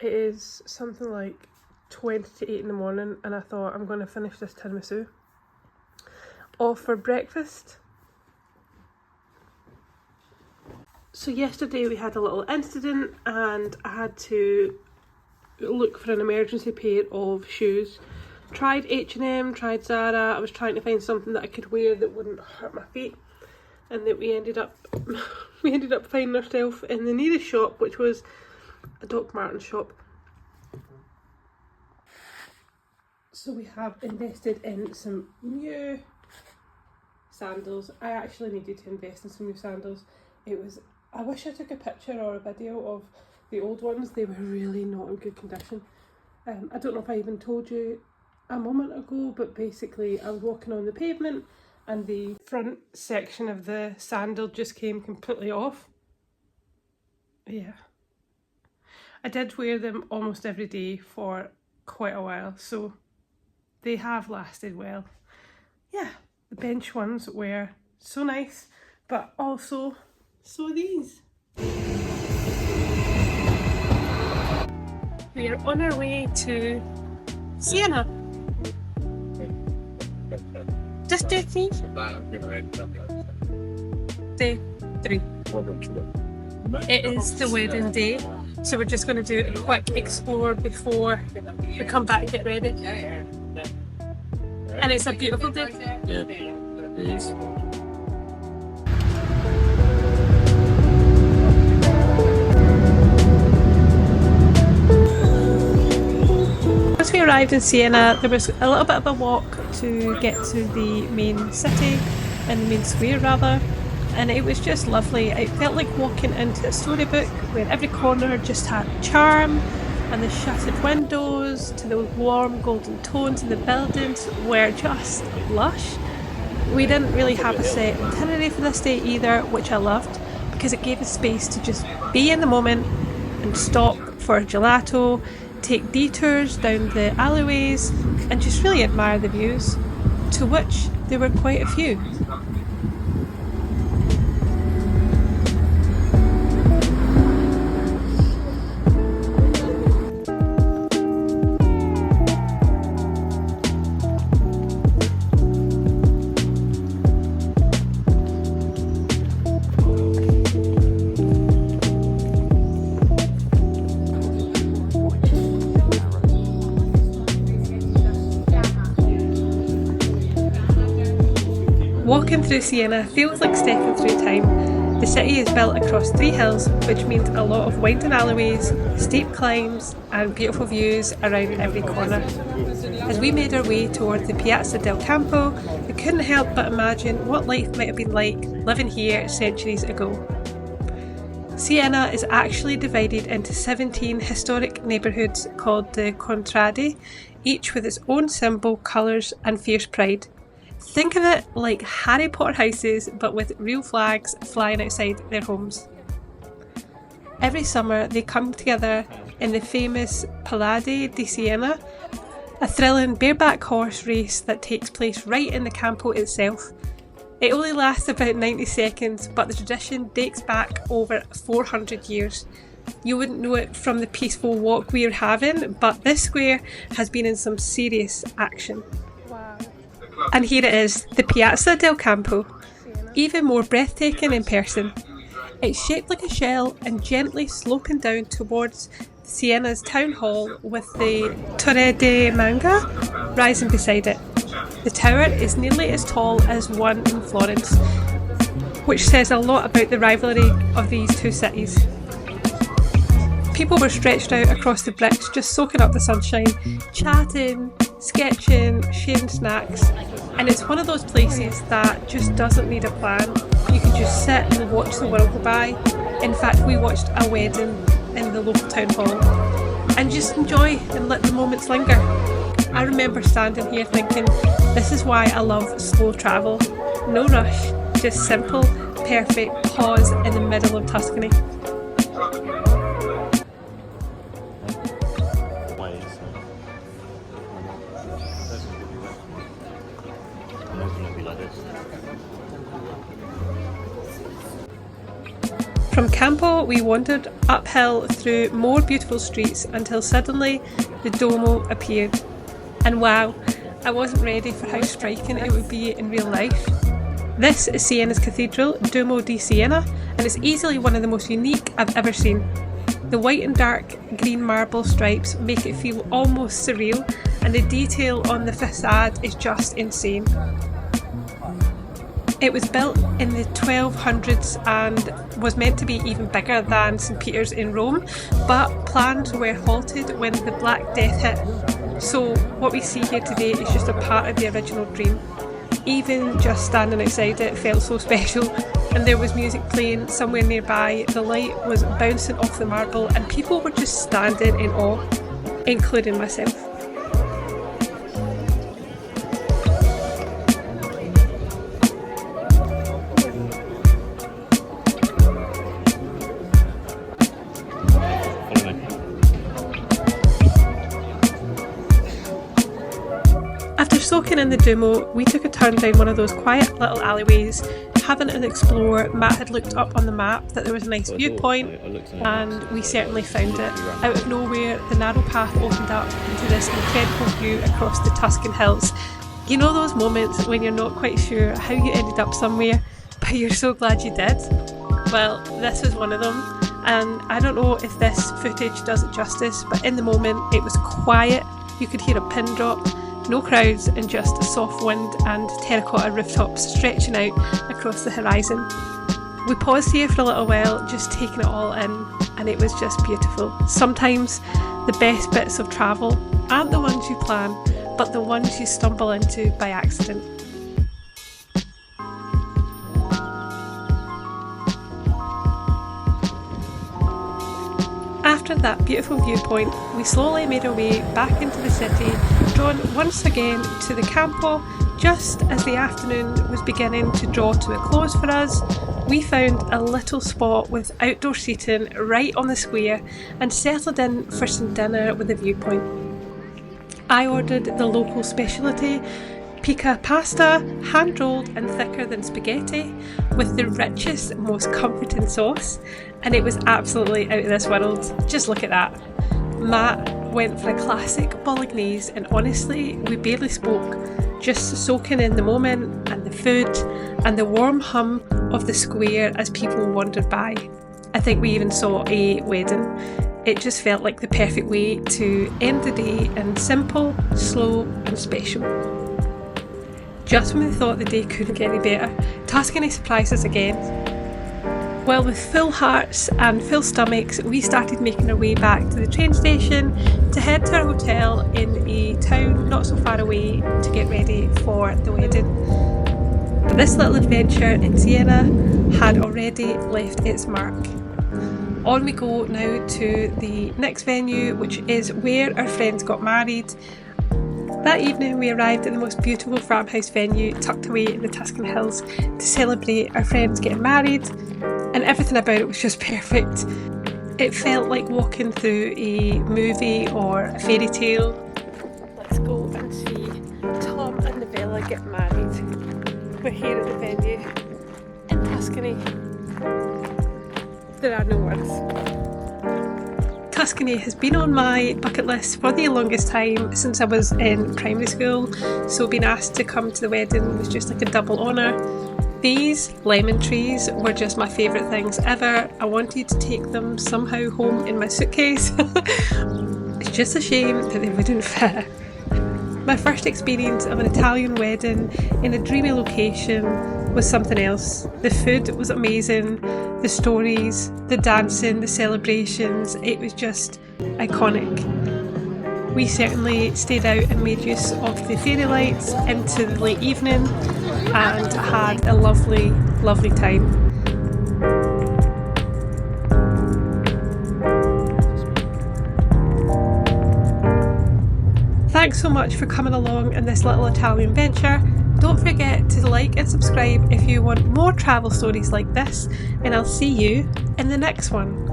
It is something like 20 to 8 in the morning and I thought I'm going to finish this tiramisu off for breakfast. So yesterday we had a little incident and I had to look for an emergency pair of shoes. Tried H&M, tried Zara. I was trying to find something that I could wear that wouldn't hurt my feet, and that we ended up finding ourselves in the nearest shop, which was a Doc Martens shop. So we have invested in some new sandals. I actually needed to invest in some new sandals. I wish I took a picture or a video of the old ones. They were really not in good condition. I don't know if I even told you a moment ago, but basically I was walking on the pavement and the front section of the sandal just came completely off. Yeah. I did wear them almost every day for quite a while, so they have lasted well. Yeah, the bench ones were so nice, but also so are these. We are on our way to Siena. Just day 3? Day 3. It is the wedding day, so we're just going to do a quick explore before we come back and get ready. And it's a beautiful day. Yeah, it is. Once we arrived in Siena, there was a little bit of a walk to get to the main city, and the main square rather, and it was just lovely. It felt like walking into a storybook where every corner just had charm, and the shuttered windows to the warm golden tones in the buildings were just lush. We didn't really have a set itinerary for this day either, which I loved because it gave us space to just be in the moment and stop for a gelato, take detours down the alleyways and just really admire the views, to which there were quite a few. Walking through Siena feels like stepping through time. The city is built across 3 hills, which means a lot of winding alleyways, steep climbs and beautiful views around every corner. As we made our way toward the Piazza del Campo, we couldn't help but imagine what life might have been like living here centuries ago. Siena is actually divided into 17 historic neighbourhoods called the Contrade, each with its own symbol, colours and fierce pride. Think of it like Harry Potter houses, but with real flags flying outside their homes. Every summer they come together in the famous Palade di Siena, a thrilling bareback horse race that takes place right in the Campo itself. It only lasts about 90 seconds, but the tradition dates back over 400 years. You wouldn't know it from the peaceful walk we are having, but this square has been in some serious action. And here it is, the Piazza del Campo, even more breathtaking in person. It's shaped like a shell and gently sloping down towards Siena's town hall with the Torre de Manga rising beside it. The tower is nearly as tall as one in Florence, which says a lot about the rivalry of these two cities. People were stretched out across the bricks, just soaking up the sunshine, chatting, sketching, sharing snacks, and it's one of those places that just doesn't need a plan. You can just sit and watch the world go by. In fact, we watched a wedding in the local town hall and just enjoy and let the moments linger. I remember standing here thinking, this is why I love slow travel. No rush, just simple, perfect pause in the middle of Tuscany. From Campo we wandered uphill through more beautiful streets until suddenly the Duomo appeared. And wow, I wasn't ready for how striking it would be in real life. This is Siena's Cathedral, Duomo di Siena, and it's easily one of the most unique I've ever seen. The white and dark green marble stripes make it feel almost surreal, and the detail on the facade is just insane. It was built in the 1200s and was meant to be even bigger than St. Peter's in Rome, but plans were halted when the Black Death hit. So what we see here today is just a part of the original dream. Even just standing outside it felt so special, and there was music playing somewhere nearby, the light was bouncing off the marble, and people were just standing in awe, including myself. After soaking in the Duomo, we took a turn down one of those quiet little alleyways, having an explore. Matt had looked up on the map that there was a nice viewpoint, and we certainly found it. Out of nowhere, the narrow path opened up into this incredible view across the Tuscan hills. You know those moments when you're not quite sure how you ended up somewhere, but you're so glad you did? Well, this was one of them, and I don't know if this footage does it justice, but in the moment it was quiet, you could hear a pin drop, no crowds, and just a soft wind and terracotta rooftops stretching out across the horizon. We paused here for a little while, just taking it all in, and it was just beautiful. Sometimes the best bits of travel aren't the ones you plan, but the ones you stumble into by accident. After that beautiful viewpoint, we slowly made our way back into the city, drawn once again to the Campo. Just as the afternoon was beginning to draw to a close for us, we found a little spot with outdoor seating right on the square and settled in for some dinner with a viewpoint. I ordered the local speciality, pica pasta, hand-rolled and thicker than spaghetti, with the richest, most comforting sauce, and it was absolutely out of this world. Just look at that. Matt went for a classic bolognese, and honestly, we barely spoke, just soaking in the moment and the food and the warm hum of the square as people wandered by. I think we even saw a wedding. It just felt like the perfect way to end the day, and simple, slow and special. Just when we thought the day couldn't get any better, Tuscany surprised us again. Well, with full hearts and full stomachs, we started making our way back to the train station to head to our hotel in a town not so far away to get ready for the wedding. But this little adventure in Siena had already left its mark. On we go now to the next venue, which is where our friends got married. That evening we arrived at the most beautiful farmhouse venue tucked away in the Tuscan hills to celebrate our friends getting married, and everything about it was just perfect. It felt like walking through a movie or a fairy tale. Let's go and see Tom and Novella get married. We're here at the venue in Tuscany. There are no words. Tuscany has been on my bucket list for the longest time, since I was in primary school, so being asked to come to the wedding was just like a double honour. These lemon trees were just my favourite things ever. I wanted to take them somehow home in my suitcase. It's just a shame that they wouldn't fit. My first experience of an Italian wedding in a dreamy location was something else. The food was amazing, the stories, the dancing, the celebrations, it was just iconic. We certainly stayed out and made use of the fairy lights into the late evening and had a lovely, lovely time. Thanks so much for coming along in this little Italian venture. Don't forget to like and subscribe if you want more travel stories like this, and I'll see you in the next one.